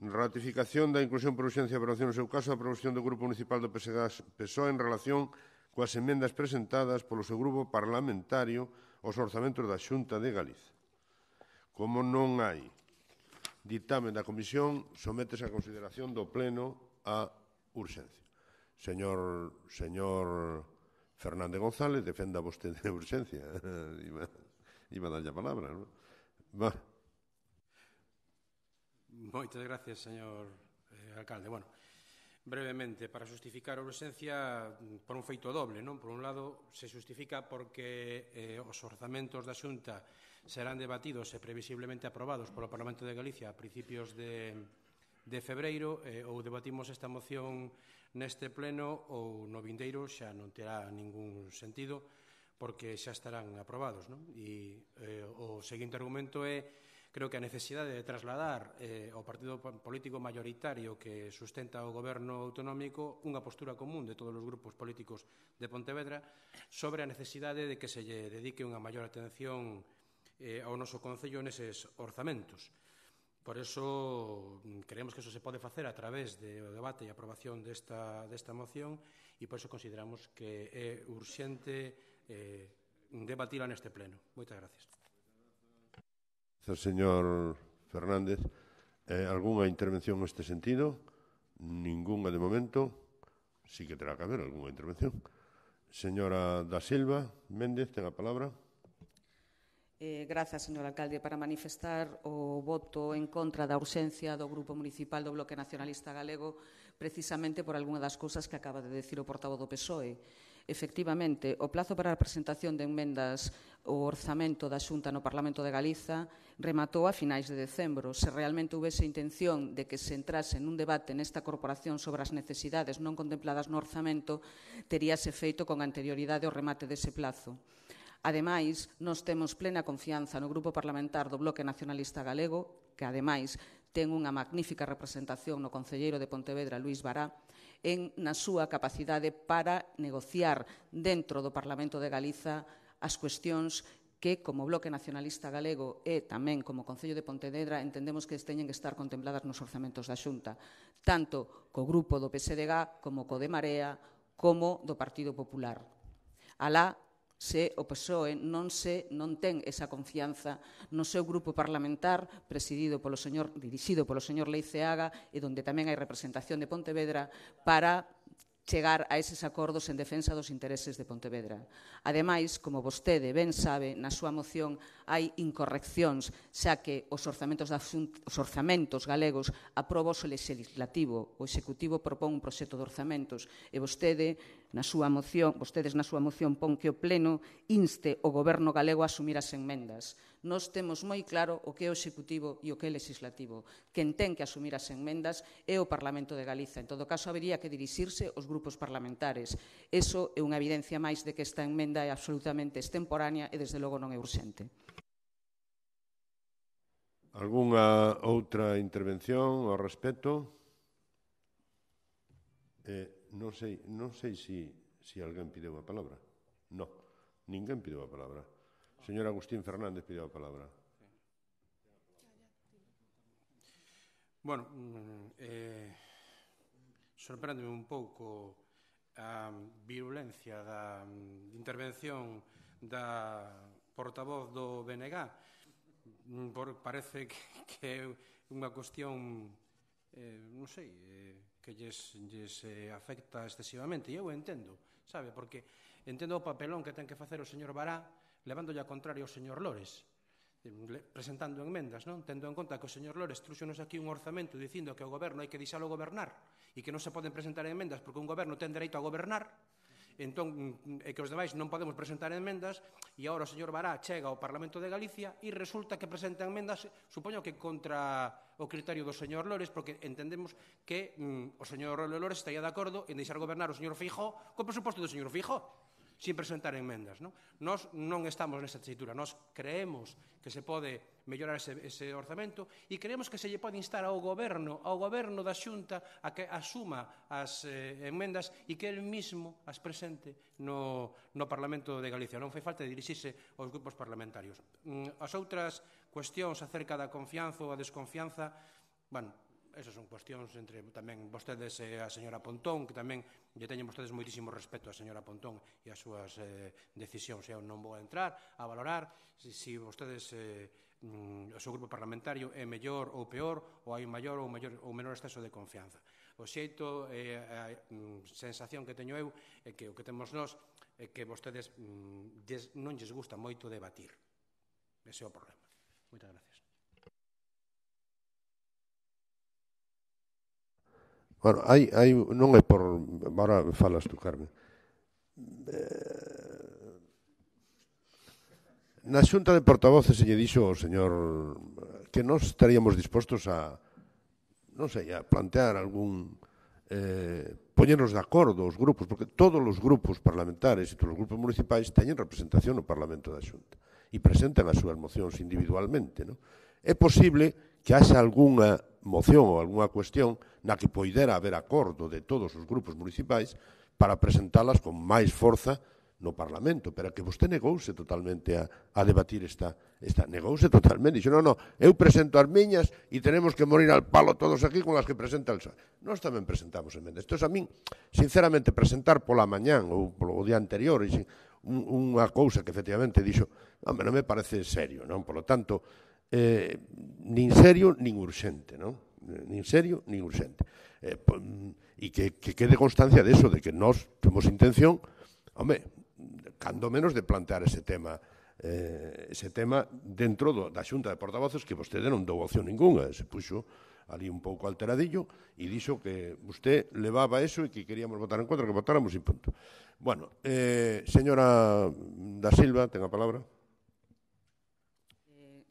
Ratificación da inclusión por urxencia e aprobación no seu caso da proposición do Grupo Municipal do PSOE en relación coas emendas presentadas polo seu grupo parlamentario aos orzamentos da Xunta de Galicia. Como non hai dictamen da Comisión, sométese a consideración do Pleno a urxencia. Señor Fernández González, defenda vostede a urxencia. Iba a darlle a palabra, non? Moitas gracias, señor alcalde. Bueno, brevemente, para justificar a urxencia por un feito doble, non? Por un lado, se justifica porque os orzamentos da Xunta serán debatidos e previsiblemente aprobados polo Parlamento de Galicia a principios de febreiro, ou debatimos esta moción neste pleno ou no vindeiro xa non terá ningún sentido porque xa estarán aprobados, non? E o seguinte argumento é, creo que a necesidade de trasladar ao partido político mayoritario que sustenta o goberno autonómico unha postura común de todos os grupos políticos de Pontevedra sobre a necesidade de que se lle dedique unha maior atención ao noso Concello neses orzamentos. Por eso, creemos que eso se pode facer a través do debate e aprobación desta moción e por eso consideramos que é urxente debatila neste pleno. Moitas gracias. Señor Fernández, algunha intervención neste sentido? Ninguna de momento. Sí que terá que haber algunha intervención. Señora da Silva Méndez, ten a palabra. Grazas, señor alcalde. Para manifestar o voto en contra da urxencia do Grupo Municipal do Bloque Nacionalista Galego precisamente por algunha das cousas que acaba de decir o portavoz do PSOE. Efectivamente, o plazo para a presentación de enmendas ao orzamento da Xunta no Parlamento de Galiza rematou a finais de decembro. Se realmente houvese intención de que se entrase nun debate nesta corporación sobre as necesidades non contempladas no orzamento, teríase feito con anterioridade ao remate dese plazo. Ademais, nós temos plena confianza no Grupo Parlamentar do Bloque Nacionalista Galego, que ademais ten unha magnífica representación no concelleiro de Pontevedra, Luís Bará, na súa capacidade para negociar dentro do Parlamento de Galiza as cuestións que, como Bloque Nacionalista Galego e tamén como Concello de Pontevedra, entendemos que teñen que estar contempladas nos orzamentos da Xunta, tanto co grupo do PSDG como co de Marea, como do Partido Popular. Alá, se o PSOE non ten esa confianza no seu grupo parlamentar dirixido polo señor Leiceaga e onde tamén hai representación de Pontevedra para chegar a eses acordos en defensa dos intereses de Pontevedra. Ademais, como vostede ben sabe, na súa moción hai incorreccións, xa que os orzamentos galegos aproba o legislativo, o Executivo propón un proxecto de orzamentos e vostedes na súa moción pon que o Pleno inste o Goberno galego a asumir as enmendas. Nós temos moi claro o que é o Executivo e o que é o legislativo. Quen ten que asumir as enmendas é o Parlamento de Galiza. En todo caso, habería que dirixirse aos grupos parlamentares. Iso é unha evidencia máis de que esta emenda é absolutamente extemporánea e, desde logo, non é urxente. Algunha outra intervención ao respecto? Non sei se alguén pideu a palabra. Non, ninguén pideu a palabra. Señor Agustín Fernández pideu a palabra. Bueno, sorpréndeme un pouco a virulencia da intervención da portavoz do BNG. Parece que é unha cuestión, non sei, que lles afecta excesivamente. E eu entendo, sabe, porque entendo o papelón que ten que facer o señor Bará levándolle a contrario ao señor Lores, presentando enmendas, non? Tendo en conta que o señor Lores trouxonos aquí un orzamento dicindo que o goberno hai que deixalo gobernar e que non se poden presentar enmendas porque un goberno ten dereito a gobernar, entón, e que os demais non podemos presentar enmendas, e agora o señor Bará chega ao Parlamento de Galicia e resulta que presenta enmendas, supoño que contra o criterio do señor Lores, porque entendemos que o señor Lores estaría de acordo en deixar gobernar o señor Feijóo co presuposto do señor Feijóo, sin presentar enmendas. Nós non estamos nesa tesitura, nós creemos que se pode mellorar ese orzamento e creemos que se lle pode instar ao goberno da Xunta a que asuma as enmendas e que el mismo as presente no Parlamento de Galicia. Non fai falta dirixirse aos grupos parlamentarios. As outras cuestións acerca da confianza ou a desconfianza, bueno, esas son cuestións entre tamén vostedes e a señora Pontón, que tamén lle teñen vostedes moitísimo respeto a señora Pontón e as súas decisións. Eu non vou a entrar a valorar se vostedes, o seu grupo parlamentario é mellor ou peor, ou hai un maior ou menor exceso de confianza. O xeito e a sensación que teño eu é que o que temos nós é que vostedes non lles gusta moito debatir. Ese é o problema. Moitas gracias. Bueno, non é por... Agora falas tú, Carmen. Na xunta de portavoces se lle dixo ao señor que nós estaríamos dispostos a, non sei, a plantear algún... poñernos de acordo os grupos, porque todos os grupos parlamentares e todos os grupos municipais teñen representación no Parlamento da Xunta e presentan as súas mocións individualmente, non? É posible que haxa algunha moción ou algunha cuestión na que poidera haber acordo de todos os grupos municipais para presentalas con máis forza no Parlamento, pero que vostede negouse totalmente a debatir negouse totalmente, dixo, non, eu presento as miñas e tenemos que morir al palo todos aquí con as que presenta el PSOE. Nós tamén presentamos emendas. Entón, a min, sinceramente, presentar pola mañán ou polo día anterior unha cousa que efectivamente dixo, non me parece serio, non? Por lo tanto, nin serio nin urxente, non? Nin serio nin urxente. E que quede constancia de eso, de que nós temos intención, cando menos de plantear ese tema dentro da Xunta de Portavoces, que vostede non dou opción ninguna, se puxo ali un pouco alteradillo e dixo que usted levaba eso e que queríamos votar en contra, que votáramos e punto. Bueno, señora da Silva, ten a palabra.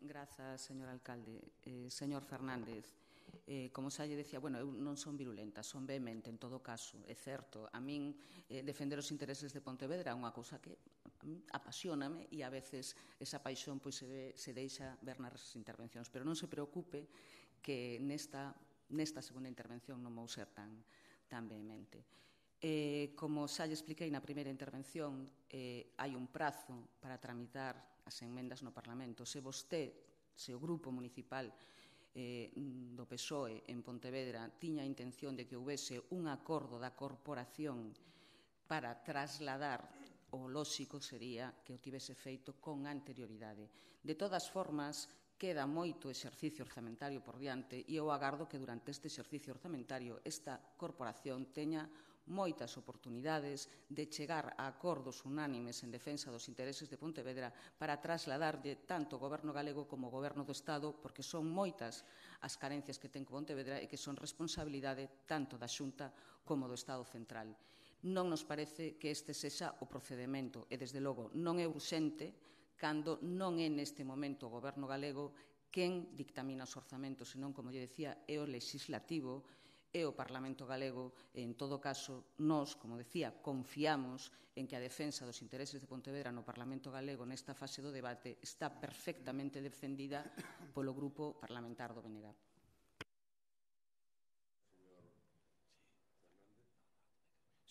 Grazas, señor alcalde. Señor Fernández, como xa lle decía, eu non son virulenta, son vehemente en todo caso, é certo. A min defender os intereses de Pontevedra é unha cousa que apasioname e a veces esa paixón se deixa ver nas intervencións, pero non se preocupe que nesta segunda intervención non vou ser tan vehemente. Como xa lle expliquei na primeira intervención, hai un prazo para tramitar as enmendas no Parlamento. Se o Grupo Municipal do PSOE en Pontevedra tiña a intención de que houbese un acordo da corporación para trasladar, o lóxico sería que o tivese feito con anterioridade. De todas formas, queda moito exercicio orzamentario por diante e eu agardo que durante este exercicio orzamentario esta corporación teña moitas oportunidades de chegar a acordos unánimes en defensa dos intereses de Pontevedra para trasladarlle tanto o Goberno galego como o Goberno do Estado, porque son moitas as carencias que ten Pontevedra e que son responsabilidade tanto da Xunta como do Estado central. Non nos parece que este sexa o procedemento e, desde logo, non é urxente cando non é neste momento o Goberno galego quen dictamina os orzamentos, senón, como lle decía, é o legislativo, é o Parlamento galego, e, en todo caso, nós, como decía, confiamos en que a defensa dos intereses de Pontevedra no Parlamento galego nesta fase do debate está perfectamente defendida polo Grupo Parlamentar do BNG.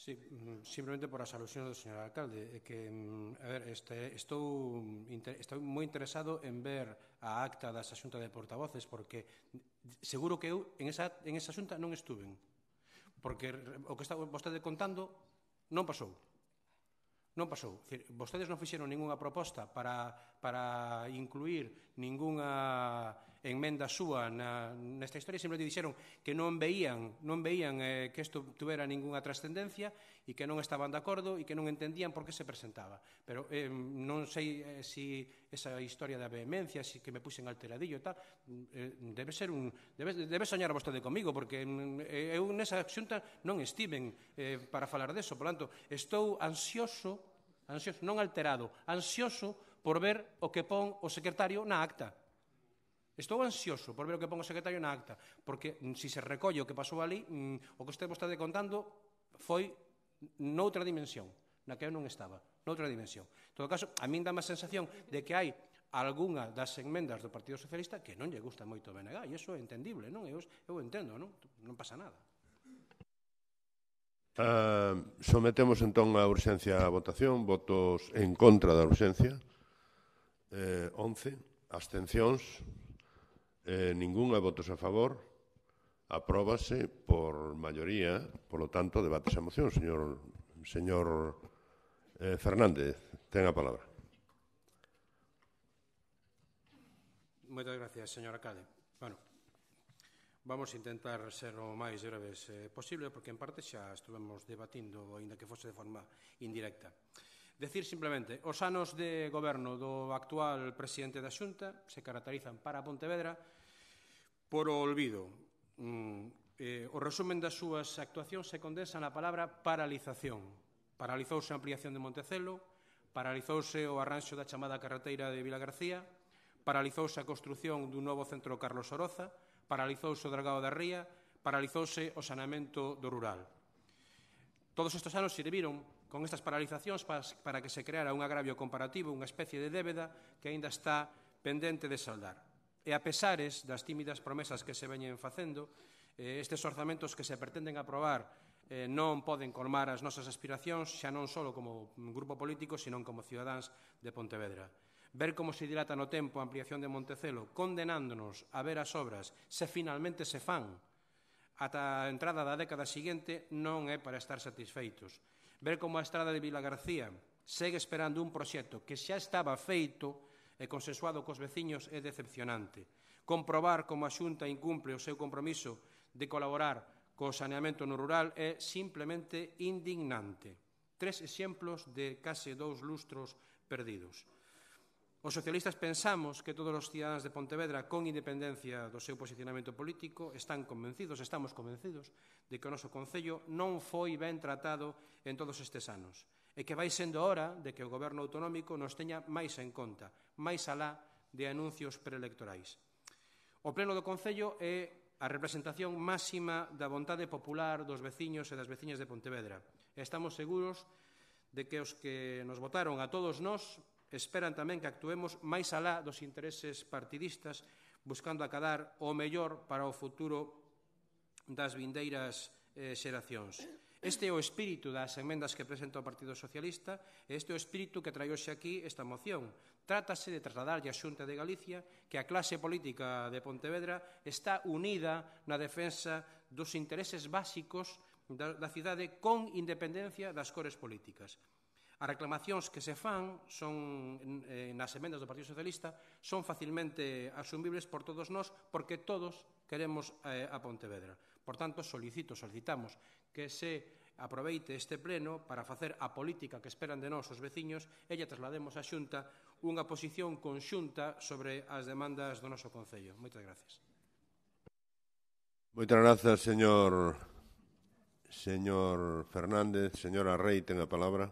Sí, simplemente por as alusións do señor alcalde, que, estou moi interesado en ver a acta desa xunta de portavoces, porque seguro que eu en esa xunta non estuven, porque o que está vostede contando non pasou. Non pasou. Vostedes non fixeron ninguna proposta para incluir ninguna enmenda súa nesta historia, simplemente dixeron que non veían que isto tuvera ninguna trascendencia e que non estaban de acordo e que non entendían por que se presentaba. Pero non sei se esa historia da vehemencia, se que me puxen alteradillo e tal, debe soñar vostede comigo, porque eu nesa xunta non estiven para falar deso. Por tanto, estou ansioso, non alterado, ansioso por ver o que pon o secretario na acta. Estou ansioso por ver o que pon o secretario na acta, porque se se recolle o que pasou ali, o que vostede contando foi noutra dimensión, na que eu non estaba, noutra dimensión. En todo caso, a min dá má sensación de que hai algunha das enmendas do Partido Socialista que non lle gusta moito o BNG, e iso é entendible, non? Eu entendo, non pasa nada. Sometemos entón a urxencia a votación. Votos en contra da urxencia 11, abstencións ningunha, votos a favor Apróbase por maioría, polo tanto, debate esa moción. Señor Fernández, ten a palabra. Moitas gracias, señor alcalde. Bueno, vamos a intentar ser o máis breves posible, porque en parte xa estuvemos debatindo, ainda que fose de forma indirecta. Decir simplemente, os anos de goberno do actual presidente da Xunta se caracterizan para Pontevedra por o olvido. O resumen das súas actuacións se condensa na palabra paralización. Paralizouse a ampliación de Montecelo, paralizouse o arranxo da chamada carreteira de Vilagarcía, paralizouse a construción dun novo centro Carlos Oroza, paralizouse o dragado da Ría, paralizouse o saneamento do rural. Todos estes anos serviron con estas paralizacións para que se creara un agravio comparativo, unha especie de débeda que aínda está pendente de saldar. E a pesares das tímidas promesas que se veñen facendo, estes orzamentos que se pretenden aprobar non poden colmar as nosas aspiracións, xa non só como grupo político, senón como cidadáns de Pontevedra. Ver como se dilata no tempo a ampliación de Montecelo, condenándonos a ver as obras se finalmente se fan ata a entrada da década seguinte, non é para estar satisfeitos. Ver como a estrada de Vilagarcía segue esperando un proxecto que xa estaba feito e consensuado cos veciños é decepcionante. Comprobar como a Xunta incumple o seu compromiso de colaborar co saneamento no rural é simplemente indignante. 3 exemplos de case 2 lustros perdidos. Os socialistas pensamos que todos os cidadáns de Pontevedra, con independencia do seu posicionamento político, estamos convencidos de que o noso concello non foi ben tratado en todos estes anos e que vai sendo hora de que o goberno autonómico nos teña máis en conta, máis alá de anuncios preelectorais. O pleno do concello é a representación máxima da vontade popular dos veciños e das veciñas de Pontevedra. E estamos seguros de que os que nos votaron a todos nós esperan tamén que actuemos máis alá dos intereses partidistas, buscando acadar o mellor para o futuro das vindeiras xeracións. Este é o espírito das emendas que presenta o Partido Socialista e este é o espírito que trae hoxe aquí esta moción. Trátase de trasladarlle á Xunta de Galicia que a clase política de Pontevedra está unida na defensa dos intereses básicos da cidade con independencia das cores políticas. As reclamacións que se fan nas emendas do Partido Socialista son facilmente asumibles por todos nós porque todos queremos a Pontevedra. Por tanto, solicitamos que se aproveite este pleno para facer a política que esperan de nós os veciños e lle traslademos á Xunta unha posición conxunta sobre as demandas do noso concello. Moitas gracias. Moitas grazas, señor Fernández. Señora Rei, ten a palabra.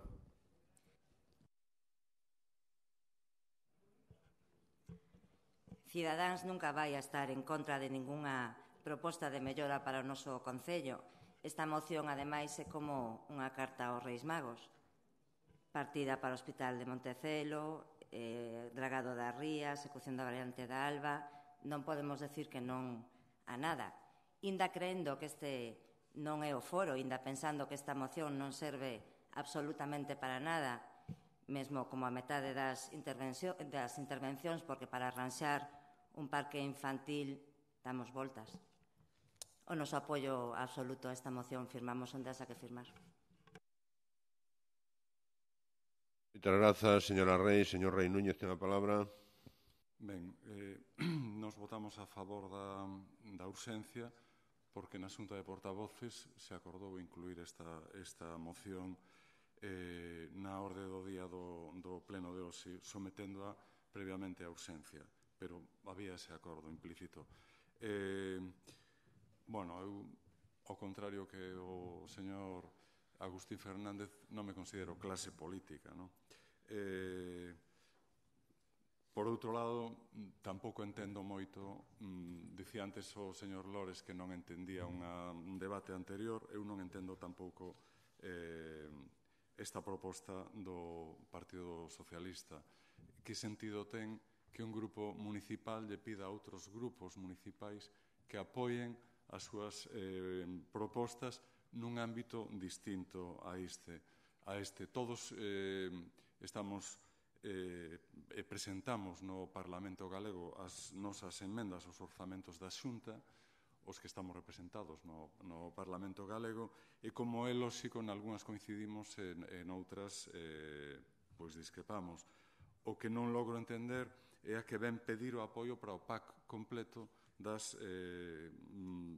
Cidadáns nunca vai a estar en contra de ningunha proposta de mellora para o noso concello. Esta moción, ademais, é como unha carta aos Reis Magos. Partida para o Hospital de Montecelo, dragado da Ría, execución da variante da Alba. Non podemos decir que non a nada. Inda creendo que este non é o foro, inda pensando que esta moción non serve absolutamente para nada, mesmo como a metade das intervencións, porque para arranxar un parque infantil damos voltas. O noso apoio absoluto a esta moción, firmamos onde haxa que firmar. Moitas grazas, señora Rei. Señor Rei Núñez, ten a palabra. Ben, nos votamos a favor da urxencia porque na Xunta de Portavoces se acordou incluir esta moción na orde do día do pleno de hoxe, someténdoa previamente a urxencia, pero había ese acordo implícito. Bueno, eu, ao contrario que o señor Agustín Fernández, non me considero clase política, non? Por outro lado, tampouco entendo moito, dicía antes o señor Lores que non entendía un debate anterior, eu non entendo tampouco esta proposta do Partido Socialista. Que sentido ten que un grupo municipal lle pida a outros grupos municipais que apoien as súas propostas nun ámbito distinto a este. Todos estamos e presentamos no Parlamento Galego as nosas emendas aos orzamentos da Xunta. os que estamos representados no Parlamento galego, e como é lóxico, en algunhas coincidimos, en outras pois discrepamos. O que non logro entender é a que ven pedir o apoio para o PAC completo das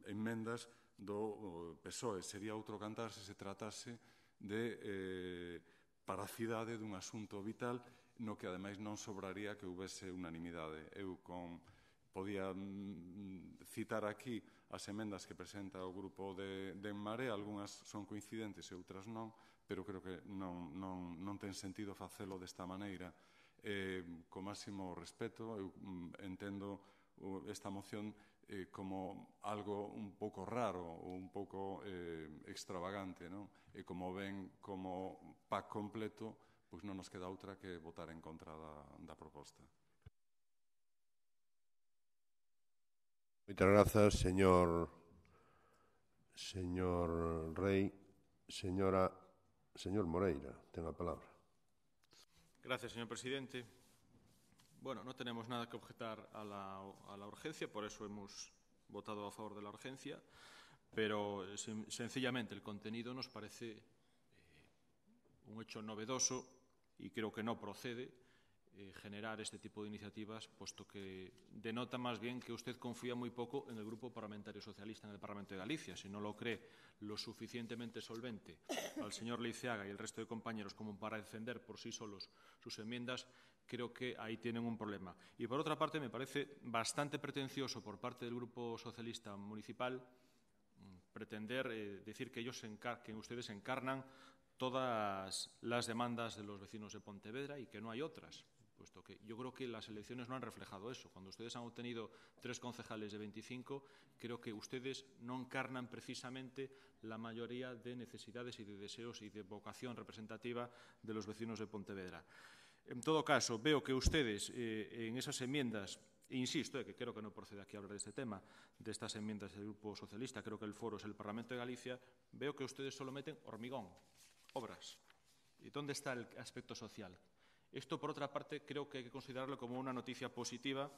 enmendas do PSOE. Sería outro cantar se se tratase de paracidade dun asunto vital no que, ademais, non sobraría que houvese unanimidade. Eu podía citar aquí as emendas que presenta o grupo de En Marea, algunhas son coincidentes e outras non, pero creo que non ten sentido facelo desta maneira. Con máximo respeto, eu entendo esta moción como algo un pouco raro ou un pouco extravagante, non? E como ven como PAC completo, pois non nos queda outra que votar en contra da proposta. Moitas grazas, señor Rei. Señor Moreira, ten a palabra. Gracias, señor presidente. Bueno, no tenemos nada que objetar a la urgencia, por eso hemos votado a favor de la urgencia, pero sencillamente el contenido nos parece un hecho novedoso y creo que no procede generar este tipo de iniciativas, puesto que denota más bien que usted confía muy poco en el Grupo Parlamentario Socialista en el Parlamento de Galicia. Si no lo cree lo suficientemente solvente al señor Leiceaga y el resto de compañeros como para defender por sí solos sus enmiendas, creo que ahí tienen un problema. Y por otra parte, me parece bastante pretencioso por parte del Grupo Socialista Municipal pretender decir que ustedes encarnan todas las demandas de los vecinos de Pontevedra y que no hay otras, puesto que yo creo que las elecciones no han reflejado eso. Cuando ustedes han obtenido 3 concejales de 25, creo que ustedes no encarnan precisamente la mayoría de necesidades y de deseos y de vocación representativa de los vecinos de Pontevedra. En todo caso, veo que ustedes en esas enmiendas, e insisto, que creo que no procede aquí a hablar de este tema, de estas enmiendas del Grupo Socialista, creo que el foro es el Parlamento de Galicia, veo que ustedes solo meten hormigón, obras. ¿Y dónde está el aspecto social? Esto, por otra parte, creo que hay que considerarlo como una noticia positiva,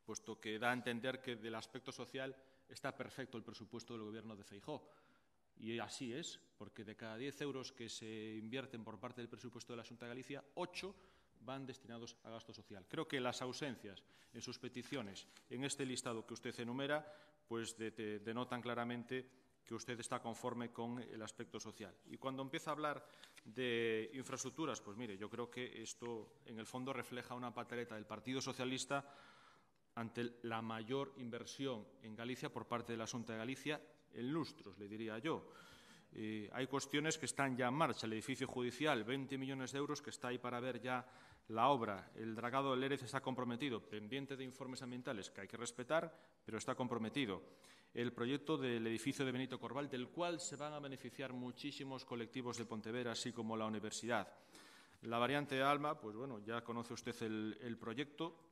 puesto que da a entender que del aspecto social está perfecto el presupuesto del Gobierno de Feijóo. Y así es, porque de cada 10 euros que se invierten por parte del presupuesto de la Xunta de Galicia, 8 van destinados a gasto social. Creo que las ausencias en sus peticiones en este listado que usted enumera pues denotan claramente que usted está conforme con el aspecto social. Y cuando empieza a hablar de infraestructuras, pues mire, yo creo que esto en el fondo refleja una pataleta del Partido Socialista ante la mayor inversión en Galicia por parte de la Xunta de Galicia en lustros, le diría yo. Hay cuestiones que están ya en marcha. El edificio judicial, 20 millones de euros, que está ahí para ver ya la obra. El dragado del Lérez está comprometido, pendiente de informes ambientales que hay que respetar, pero está comprometido. El proyecto del edificio de Benito Corval, del cual se van a beneficiar muchísimos colectivos de Pontevedra, así como la universidad. La variante de Alma, pues bueno, ya conoce usted el proyecto,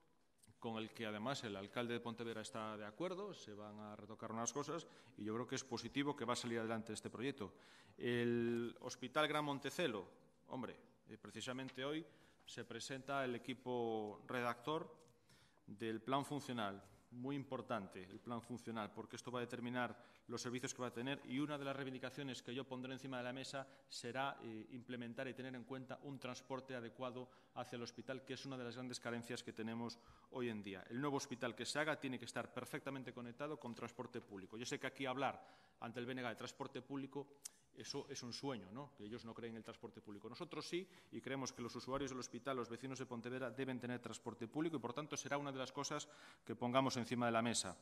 con el que además el alcalde de Pontevedra está de acuerdo, se van a retocar unas cosas y yo creo que es positivo que va a salir adelante este proyecto. El Hospital Gran Montecelo, hombre, precisamente hoy se presenta el equipo redactor del plan funcional. Muy importante el plan funcional, porque esto va a determinar los servicios que va a tener y una de las reivindicaciones que yo pondré encima de la mesa será implementar y tener en cuenta un transporte adecuado hacia el hospital, que es una de las grandes carencias que tenemos hoy en día. El nuevo hospital que se haga tiene que estar perfectamente conectado con transporte público. Yo sé que aquí hablar ante el BNG de transporte público, eso es un sueño, ¿no? Que ellos no creen en el transporte público. Nosotros sí, y creemos que los usuarios del hospital, los vecinos de Pontevedra, deben tener transporte público y, por tanto, será una de las cosas que pongamos encima de la mesa.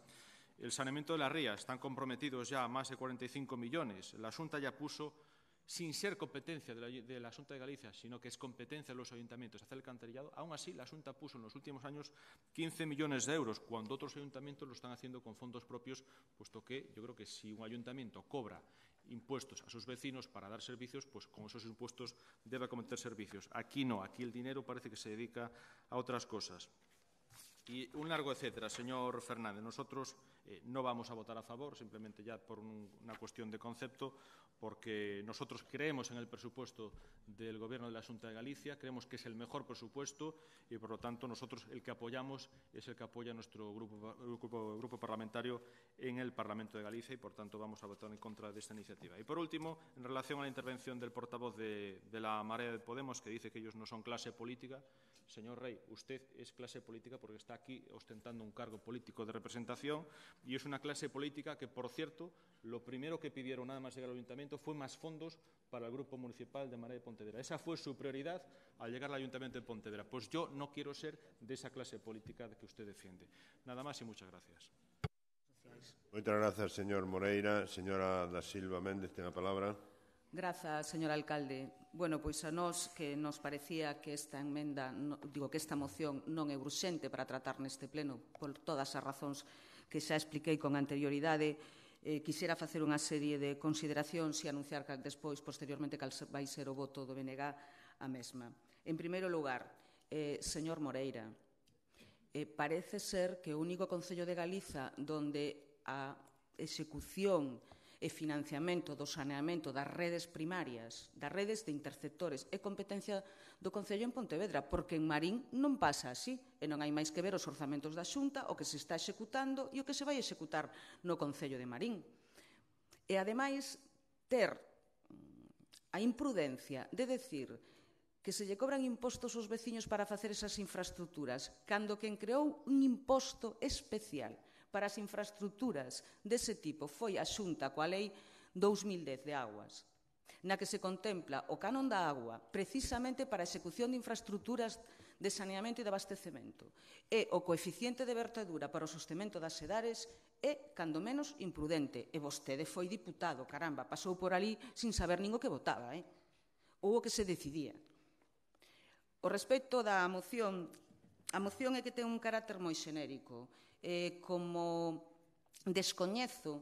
El saneamiento de la ría, están comprometidos ya a más de 45 millones. La Xunta ya puso, sin ser competencia de la Xunta de Galicia, sino que es competencia de los ayuntamientos hacer el alcantarillado. Aún así, la Xunta puso en los últimos años 15 millones de euros, cuando otros ayuntamientos lo están haciendo con fondos propios, puesto que yo creo que si un ayuntamiento cobra impuestos a sus vecinos para dar servicios, pues con esos impuestos debe acometer servicios. Aquí no, aquí el dinero parece que se dedica a otras cosas. Y un largo etcétera, señor Fernández. Nosotros no vamos a votar a favor, simplemente ya por una cuestión de concepto, porque nosotros creemos en el presupuesto del Gobierno de la Xunta de Galicia, creemos que es el mejor presupuesto y, por lo tanto, nosotros el que apoyamos es el que apoya nuestro grupo parlamentario en el Parlamento de Galicia y, por tanto, vamos a votar en contra de esta iniciativa. Y, por último, en relación a la intervención del portavoz de la Marea de Podemos, que dice que ellos no son clase política, señor Rey, usted es clase política porque está aquí ostentando un cargo político de representación y es una clase política que, por cierto, lo primero que pidieron nada más llegar al Ayuntamiento fue más fondos para el Grupo Municipal de Marea de Pontevedra. Esa fue su prioridad al llegar al Ayuntamiento de Pontevedra. Pues yo no quiero ser de esa clase política que usted defiende. Nada más y muchas gracias. Moitas grazas, señor Moreira. Señora da Silva Méndez, ten a palabra. Grazas, señor alcalde. Bueno, pois a nós que nos parecía que esta emenda, que esta moción non é urxente para tratar neste pleno por todas as razóns que xa expliquei con anterioridade, quixera facer unha serie de consideracións e anunciar despois, posteriormente, cal vai ser o voto do BNG a mesma. En primeiro lugar, señor Moreira, parece ser que o único concello de Galiza donde a execución e financiamento do saneamento das redes primarias, das redes de interceptores, é competencia do Concello en Pontevedra, porque en Marín non pasa así, e non hai máis que ver os orzamentos da Xunta, o que se está executando e o que se vai executar no Concello de Marín. E, ademais, ter a imprudencia de decir que se lle cobran impostos aos veciños para facer esas infraestructuras, cando quen creou un imposto especial para as infraestructuras dese tipo foi a Xunta coa Lei 2010 de Aguas, na que se contempla o canon da agua precisamente para a execución de infraestructuras de saneamento e de abastecemento, e o coeficiente de vertedura para o sostemento das sedares é, cando menos, imprudente. E vostede foi diputado, caramba, pasou por ali sin saber nin o que votaba, ou o que se decidía. O respecto da moción, a moción é que ten un carácter moi xenérico. Como descoñecemos,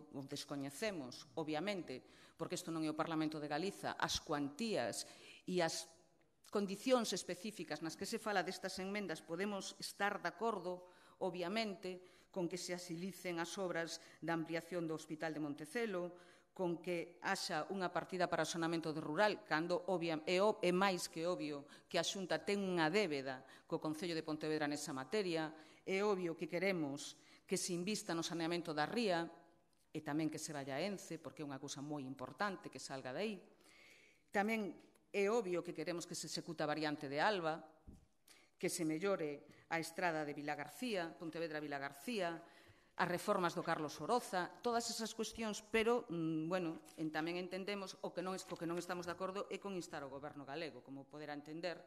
obviamente, porque isto non é o Parlamento de Galiza, as cuantías e as condicións específicas nas que se fala destas enmendas, podemos estar de acordo, obviamente, con que se asilicen as obras da ampliación do Hospital de Montecelo, con que haxa unha partida para o saneamento do rural, cando é máis que obvio que a Xunta ten unha débeda co Concello de Pontevedra nesa materia. É obvio que queremos que se invista no saneamento da ría e tamén que se vaya a Ence, porque é unha cousa moi importante que salga de aí. Tamén é obvio que queremos que se execute a variante de Alba, que se mellore a estrada de Vilagarcía, Pontevedra-Vilagarcía, as reformas do Carlos Oroza, todas esas cuestións, pero, tamén entendemos o que non estamos de acordo é con instar o Goberno galego, como poderá entender,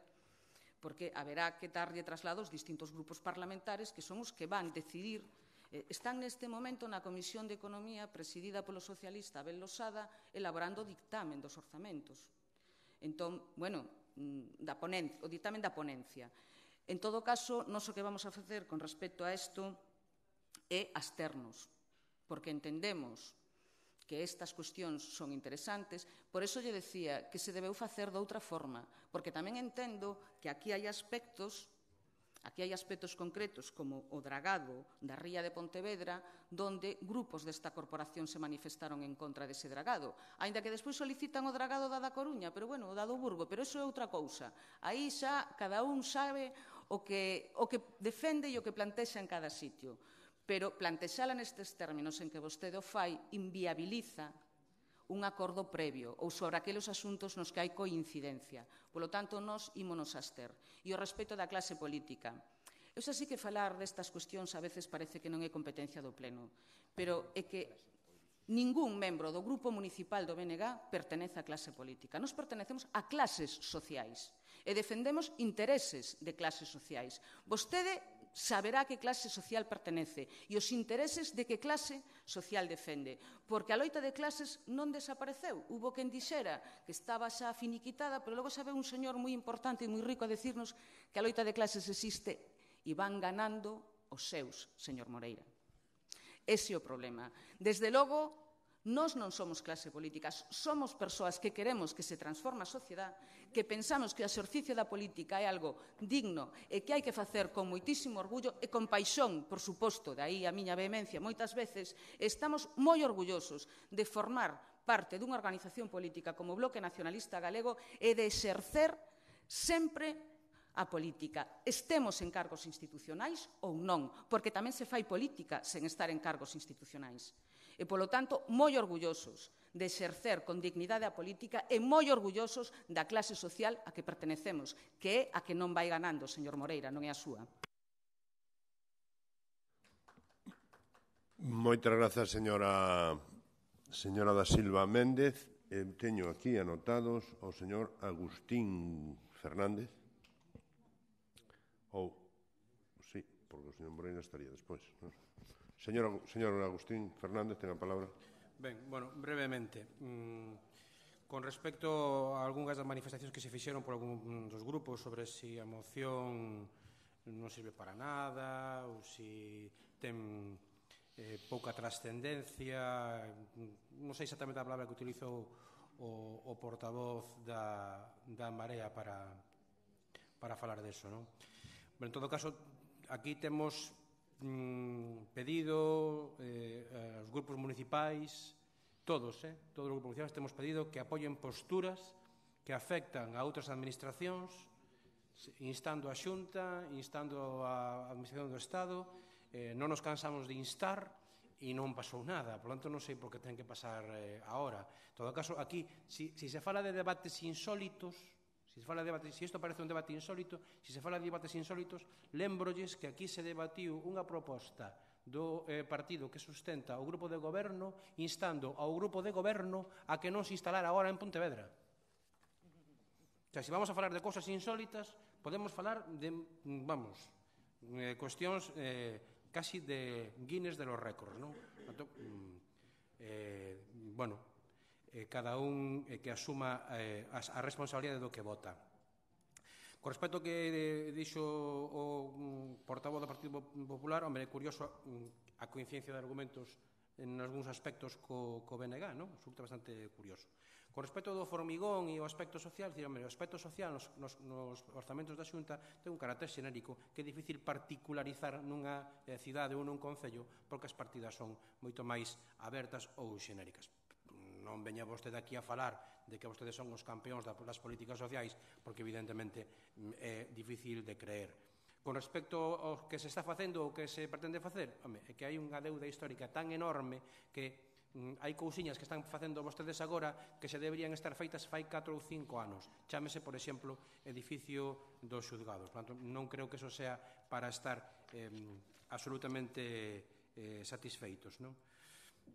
porque haberá que darlle traslado aos distintos grupos parlamentarios que son os que van decidir. Están neste momento na Comisión de Economía, presidida polo socialista Abel Losada, elaborando o dictamen dos orzamentos. Entón, o dictamen da ponencia. En todo caso, nós o que vamos a facer con respecto a isto é absternos, porque entendemos que estas cuestións son interesantes, por eso lle decía que se debeu facer de outra forma, porque tamén entendo que aquí hai aspectos concretos como o dragado da ría de Pontevedra, donde grupos desta corporación se manifestaron en contra dese dragado, aínda que despois solicitan o dragado da Coruña, pero o da do Burgo, pero iso é outra cousa. Aí xa cada un sabe o que defende e o que plantexa en cada sitio. Pero plantexala nestes términos en que vostede o fai inviabiliza un acordo previo ou sobre aqueles asuntos nos que hai coincidencia. Polo tanto, nós ímonos abster. E o respecto da clase política. Eu xa sei que falar destas cuestións a veces parece que non é competencia do Pleno, pero é que ningún membro do Grupo Municipal do BNG pertenece á clase política. Nos pertenecemos a clases sociais e defendemos intereses de clases sociais. Vostede saberá que clase social pertenece e os intereses de que clase social defende. Porque a loita de clases non desapareceu. Hubo quen dixera que estaba xa finiquitada, pero logo sabe un señor moi importante e moi rico a decirnos que a loita de clases existe e van ganando os seus, señor Moreira. Ese é o problema. Desde logo, nós non somos clase política, somos persoas que queremos que se transforme a sociedade, que pensamos que o exercicio da política é algo digno e que hai que facer con moitísimo orgullo e con paixón, por suposto, de aí a miña vehemencia moitas veces, estamos moi orgullosos de formar parte dunha organización política como o Bloque Nacionalista Galego é de exercer sempre a política. Estemos en cargos institucionais ou non, porque tamén se fai política sen estar en cargos institucionais. E, polo tanto, moi orgullosos de exercer con dignidade a política e moi orgullosos da clase social a que pertenecemos, que é a que non vai ganando, señor Moreira, non é a súa. Moitas grazas, señora da Silva Méndez. Teño aquí anotados o señor Agustín Fernández. Sí, porque o señor Moreira estaría despois. Señor Agustín Fernández, ten a palabra. Ben, bueno, brevemente. Con respecto a algunhas das manifestacións que se fixeron por algún dos grupos sobre si a moción non sirve para nada ou si ten pouca trascendencia, non sei exactamente a palabra que utilizou o portavoz da Marea para falar deso, non? En todo caso, aquí temos pedido aos grupos municipais, todos os grupos municipais temos pedido que apoien posturas que afectan a outras administracións, instando a Xunta, instando a Administración do Estado. Non nos cansamos de instar e non pasou nada, por tanto non sei por que ten que pasar agora. En todo caso, aquí, se se fala de debates insólitos, se isto parece un debate insólito, se se fala de debates insólitos, lembrolles que aquí se debatiu unha proposta do partido que sustenta o grupo de goberno instando ao grupo de goberno a que non se instalara agora en Pontevedra. Se vamos a falar de cosas insólitas, podemos falar de, cuestións casi de Guinness de los récords, non? Cada un que asuma a responsabilidade do que vota. Con respecto ao que dixo o portavoz do Partido Popular, é curioso a coincidencia de argumentos en algúns aspectos co BNG, non? Resulta bastante curioso. Con respecto do formigón e o aspecto social, o aspecto social nos orzamentos da Xunta ten un carácter xenérico que é difícil particularizar nunha cidade ou nun concello porque as partidas son moito máis abertas ou xenéricas. Non veña vostede aquí a falar de que vostedes son os campeóns das políticas sociais porque evidentemente é difícil de creer. Con respecto ao que se está facendo ou que se pretende facer, é que hai unha deuda histórica tan enorme que hai cousiñas que están facendo vostedes agora que se deberían estar feitas fai 4 ou 5 anos. Chámese, por exemplo, edificio dos xuzgados. Por tanto, non creo que eso sea para estar absolutamente satisfeitos, non?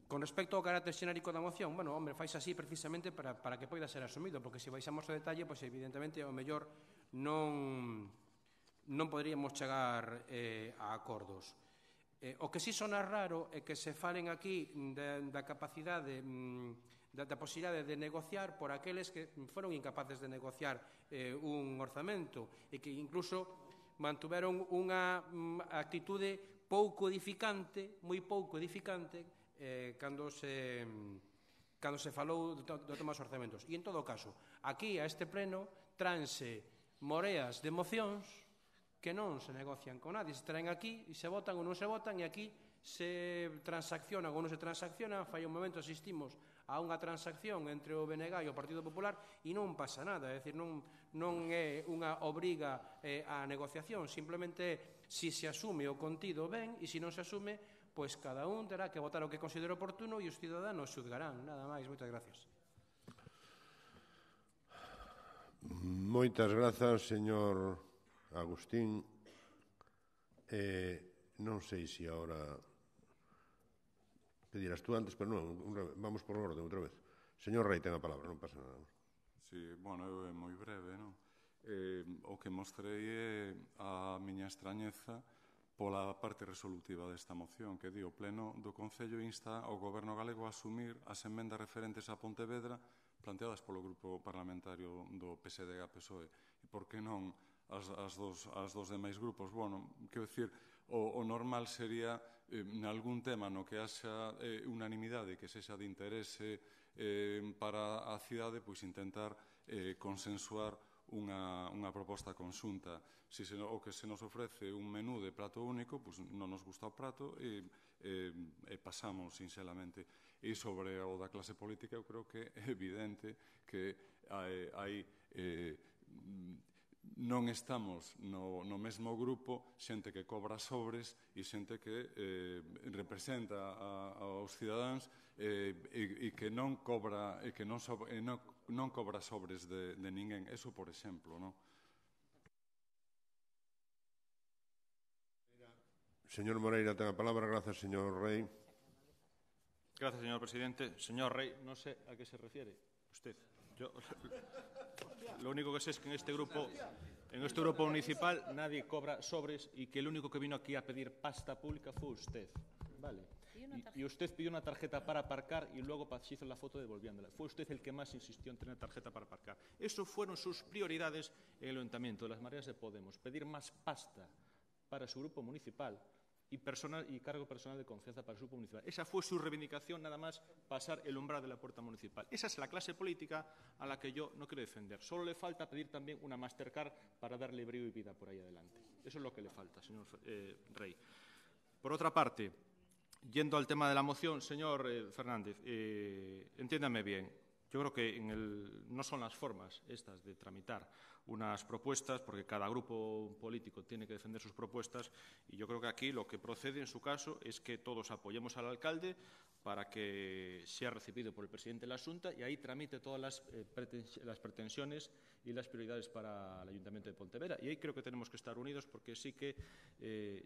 Con respecto ao carácter xenérico da moción, faise así precisamente para que poida ser asumido, porque se baixamos ao detalle, pois evidentemente ao mellor non poderíamos chegar a acordos. O que si sona raro é que se falen aquí da capacidade, da posibilidade de negociar por aqueles que foron incapaces de negociar un orzamento e que incluso mantuveron unha actitude pouco edificante, moi pouco edificante, cando se falou do tema dos orzamentos. E en todo caso, aquí a este pleno transe moreas de mocións que non se negocian con nadie, se traen aquí e se votan ou non se votan e aquí se transaccionan ou non se transaccionan. Fai un momento asistimos a unha transacción entre o BNG e o Partido Popular e non pasa nada, é dicir, non é unha obriga á negociación, simplemente se asume o contido ben e se non se asume, pois cada un terá que votar o que considere oportuno e os ciudadanos xuzgarán, nada máis. Moitas gracias. Moitas grazas, señor Agustín. Non sei se agora pedirás tú antes, pero non, vamos por orden outra vez. Señor Rei, ten a palabra, non pasa nada. Sí, eu é moi breve, non? O que mostrei é a miña extrañeza pola parte resolutiva desta moción, que di o Pleno do Concello insta ao Goberno galego a asumir as emendas referentes a Pontevedra planteadas polo grupo parlamentario do PSDG-PSOE. E por que non as dos demais grupos? Quero dicir, o normal sería, en algún tema no que haxa unanimidade que sexa de interese para a cidade, pois intentar consensuar unha proposta conxunta. O que se nos ofrece un menú de prato único, pois non nos gusta o prato e pasamos sinxelamente. E sobre o da clase política eu creo que é evidente que hai non estamos no mesmo grupo xente que cobra sobres e xente que representa aos cidadáns e que non cobra sobres de ninguén. Eso, por exemplo, non? Señor Moreira, ten a palabra. Gracias, señor Rey. Gracias, señor presidente. Señor Rey, no sé a qué se refiere usted. Lo único que sé es que en este grupo municipal nadie cobra sobres y que el único que vino aquí a pedir pasta pública fue usted. Vale. Y usted pidió una tarjeta para aparcar y luego se hizo la foto devolviéndola. Fue usted el que más insistió en tener tarjeta para aparcar. Eso fueron sus prioridades en el Ayuntamiento de Las Mareas de Podemos. Pedir más pasta para su grupo municipal y cargo personal de confianza para su grupo municipal. Esa fue su reivindicación, nada más pasar el umbral de la puerta municipal. Esa es la clase política a la que yo no quiero defender. Solo le falta pedir también una Mastercard para darle brío y vida por ahí adelante. Eso es lo que le falta, señor Rey. Por otra parte, yendo al tema de la moción, señor Fernández, entiéndame bien. Yo creo que no son las formas estas de tramitar unas propuestas, porque cada grupo político tiene que defender sus propuestas, y yo creo que aquí lo que procede en su caso es que todos apoyemos al alcalde para que sea recibido por el presidente de la Xunta y ahí tramite todas las pretensiones y las prioridades para el Ayuntamiento de Pontevedra. Y ahí creo que tenemos que estar unidos porque sí que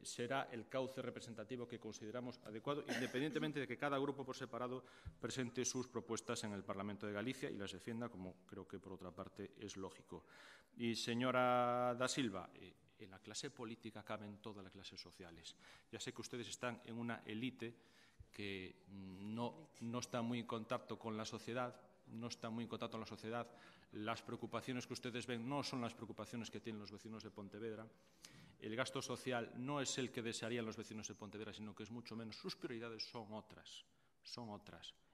será el cauce representativo que consideramos adecuado, independientemente de que cada grupo por separado presente sus propuestas en el Parlamento de Galicia y las defienda, como creo que por otra parte es lógico. Y señora Da Silva, en la clase política caben todas las clases sociales. Ya sé que ustedes están en una élite que no está muy en contacto con la sociedad, Las preocupaciones que ustedes ven no son las preocupaciones que tienen los vecinos de Pontevedra. El gasto social no es el que desearían los vecinos de Pontevedra, sino que es mucho menos. Sus prioridades son otras.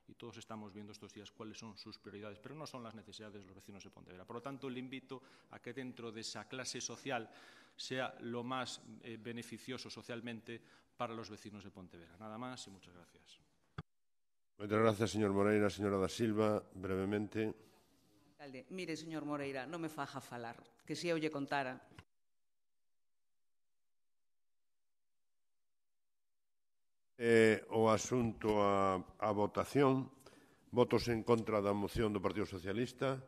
Y todos estamos viendo estos días cuáles son sus prioridades, pero no son las necesidades de los vecinos de Pontevedra. Por lo tanto, le invito a que dentro de esa clase social sea lo más beneficioso socialmente para los vecinos de Pontevedra. Nada más y muchas gracias. Muchas gracias, señor Moreira. Señora Da Silva, brevemente. Alcalde, mire, señor Moreira, non me faja falar, que se eu lle contara. O asunto a votación. Votos en contra da moción do Partido Socialista.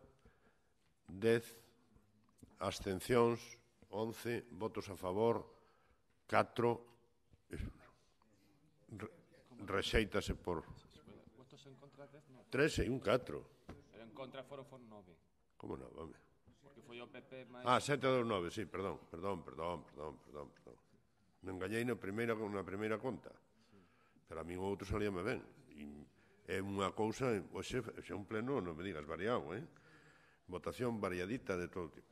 10. Abstencións. 11. Votos a favor. 4. Rexéitase por... Votos en contra 10, 3 e un 4. Pero en contra foron 9. Como non, home? Porque foi o PP máis... 7 a 2, 9, sí, perdón. Me engañei na primeira conta. Pero a min o outro salíame ben. É unha cousa, hoxe é un pleno, non me digas, variado, Votación variadita de todo tipo.